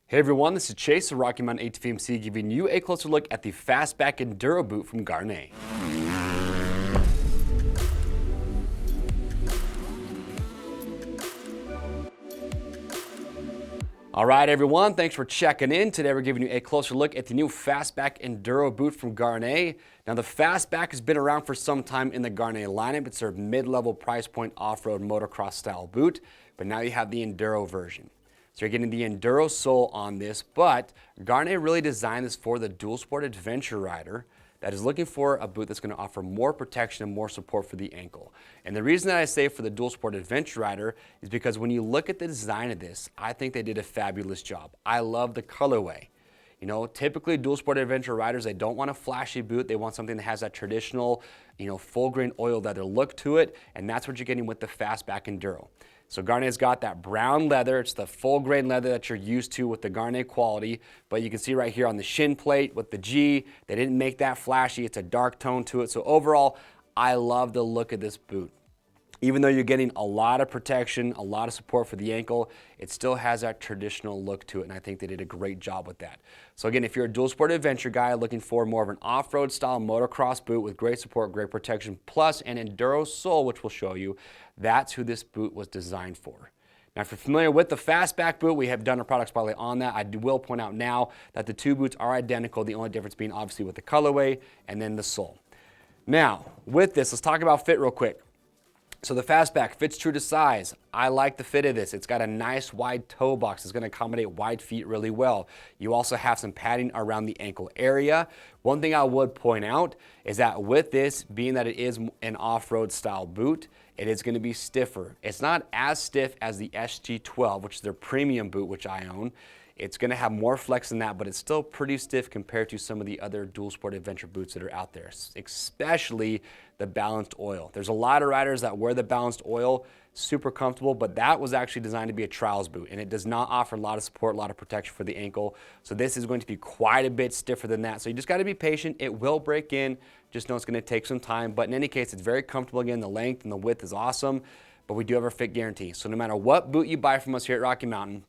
Hey everyone, this is Chase of Rocky Mountain ATV giving you a closer look at the Fastback Enduro Boot from Gaerne. All right everyone, thanks for checking in. Today we're giving you a closer look at the new Fastback Enduro Boot from Gaerne. Now the Fastback has been around for some time in the Gaerne lineup. It's their mid-level price point off-road motocross style boot, but now you have the Enduro version. So you're getting the Enduro sole on this, but Gaerne really designed this for the dual sport adventure rider that is looking for a boot that's going to offer more protection and more support for the ankle. And the reason that I say for the dual sport adventure rider is because when you look at the design of this, I think they did a fabulous job. I love the colorway. You know, typically dual sport adventure riders, they don't want a flashy boot. They want something that has that traditional, full grain oil leather look to it, and that's what you're getting with the Fastback Enduro. So Gaerne's got that brown leather. It's the full grain leather that you're used to with the Gaerne quality, but you can see right here on the shin plate with the G, they didn't make that flashy. It's a dark tone to it. So overall, I love the look of this boot. Even though you're getting a lot of protection, a lot of support for the ankle, it still has that traditional look to it, and I think they did a great job with that. So again, if you're a dual sport adventure guy looking for more of an off-road style motocross boot with great support, great protection, plus an Enduro sole, which we'll show you, that's who this boot was designed for. Now, if you're familiar with the Fastback boot, we have done a product spotlight on that. I will point out now that the two boots are identical, the only difference being obviously with the colorway and then the sole. Now, with this, let's talk about fit real quick. So the Fastback fits true to size. I like the fit of this. It's got a nice wide toe box. It's going to accommodate wide feet really well. You also have some padding around the ankle area. One thing I would point out is that with this, being that it is an off-road style boot, it is going to be stiffer. It's not as stiff as the SG12, which is their premium boot, which I own. It's going to have more flex than that, but it's still pretty stiff compared to some of the other dual sport adventure boots that are out there, especially the balanced oil. There's a lot of riders that wear the balanced oil, super comfortable, but that was actually designed to be a trials boot, and it does not offer a lot of support, a lot of protection for the ankle. So this is going to be quite a bit stiffer than that. So you just got to be patient. It will break in. Just know it's going to take some time, but in any case, it's very comfortable. Again, the length and the width is awesome, but we do have our fit guarantee. So no matter what boot you buy from us here at Rocky Mountain,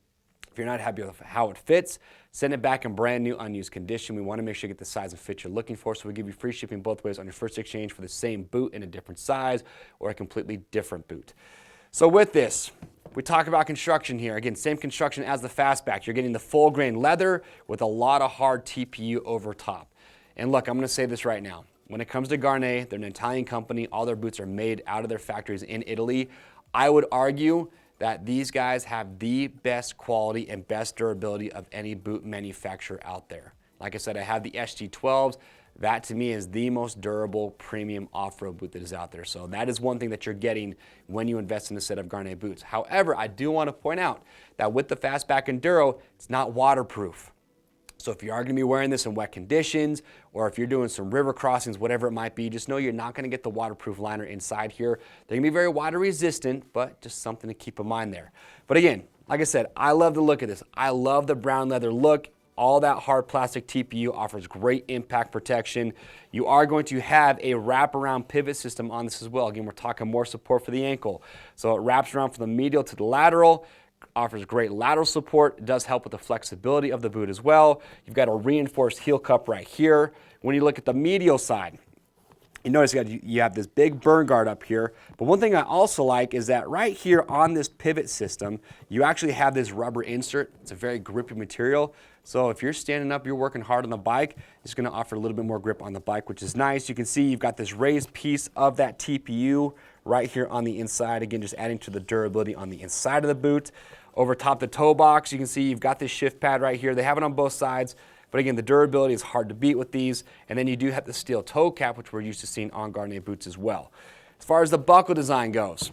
if you're not happy with how it fits, send it back in brand new, unused condition. We want to make sure you get the size and fit you're looking for, so we give you free shipping both ways on your first exchange for the same boot in a different size or a completely different boot. So with this, we talk about construction here. Again, same construction as the Fastback. You're getting the full grain leather with a lot of hard TPU over top. And look, I'm going to say this right now. When it comes to Gaerne, they're an Italian company. All their boots are made out of their factories in Italy. I would argue that these guys have the best quality and best durability of any boot manufacturer out there. Like I said, I have the SG12s. That to me is the most durable premium off-road boot that is out there. So that is one thing that you're getting when you invest in a set of Gaerne boots. However, I do want to point out that with the Fastback Enduro, it's not waterproof. So if you are going to be wearing this in wet conditions, or if you're doing some river crossings, whatever it might be, just know you're not going to get the waterproof liner inside here. They're going to be very water resistant, but just something to keep in mind there. But again, like I said, I love the look of this. I love the brown leather look. All that hard plastic TPU offers great impact protection. You are going to have a wraparound pivot system on this as well. Again, we're talking more support for the ankle. So it wraps around from the medial to the lateral. Offers great lateral support. It does help with the flexibility of the boot as well. You've got a reinforced heel cup right here. When you look at the medial side, you notice you have this big burn guard up here. But one thing I also like is that right here on this pivot system, you actually have this rubber insert. It's a very grippy material. So if you're standing up, you're working hard on the bike, it's going to offer a little bit more grip on the bike, which is nice. You can see you've got this raised piece of that TPU right here on the inside. Again, just adding to the durability on the inside of the boot. Over top the toe box, you can see you've got this shift pad right here. They have it on both sides. But again, the durability is hard to beat with these. And then you do have the steel toe cap, which we're used to seeing on Gaerne boots as well. As far as the buckle design goes,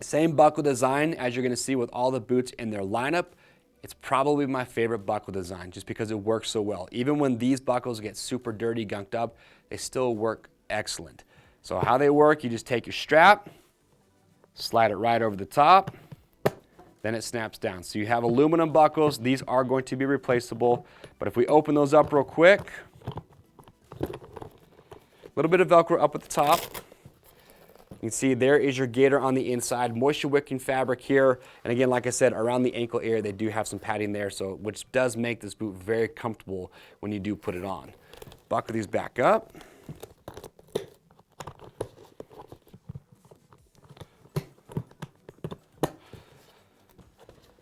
same buckle design as you're going to see with all the boots in their lineup. It's probably my favorite buckle design just because it works so well. Even when these buckles get super dirty, gunked up, they still work excellent. So how they work, you just take your strap, slide it right over the top, then it snaps down. So you have aluminum buckles. These are going to be replaceable. But if we open those up real quick, a little bit of Velcro up at the top. You can see there is your gaiter on the inside, moisture wicking fabric here. And again, like I said, around the ankle area, they do have some padding there, so which does make this boot very comfortable when you do put it on. Buckle these back up.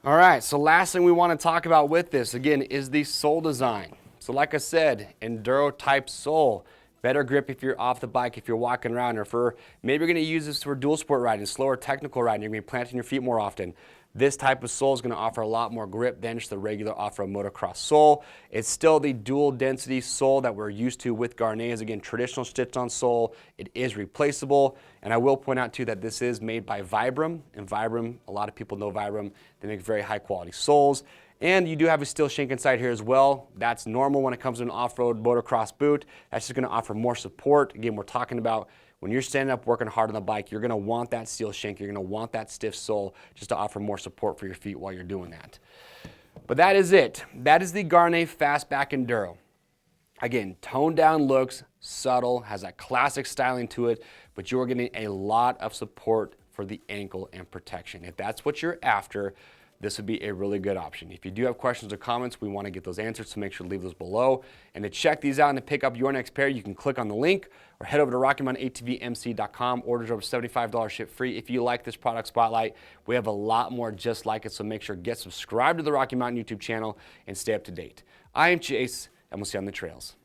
All right, so last thing we want to talk about with this, again, is the sole design. So like I said, enduro type sole. Better grip if you're off the bike, if you're walking around, or for maybe you're going to use this for dual sport riding, slower technical riding, you're going to be planting your feet more often. This type of sole is going to offer a lot more grip than just the regular off-road motocross sole. It's still the dual density sole that we're used to with Gaerne. Again, traditional stitched-on sole. It is replaceable, and I will point out too that this is made by Vibram, and Vibram, a lot of people know Vibram. They make very high-quality soles. And you do have a steel shank inside here as well. That's normal when it comes to an off-road motocross boot. That's just going to offer more support. Again, we're talking about when you're standing up working hard on the bike, you're going to want that steel shank. You're going to want that stiff sole just to offer more support for your feet while you're doing that. But that is it. That is the Gaerne Fastback Enduro. Again, toned down looks, subtle, has that classic styling to it, but you're getting a lot of support for the ankle and protection. If that's what you're after, this would be a really good option. If you do have questions or comments, we want to get those answered, so make sure to leave those below. And to check these out and to pick up your next pair, you can click on the link or head over to RockyMountainATVMC.com. Orders over $75 ship free. If you like this product spotlight, we have a lot more just like it, so make sure to get subscribed to the Rocky Mountain YouTube channel and stay up to date. I am Chase, and we'll see you on the trails.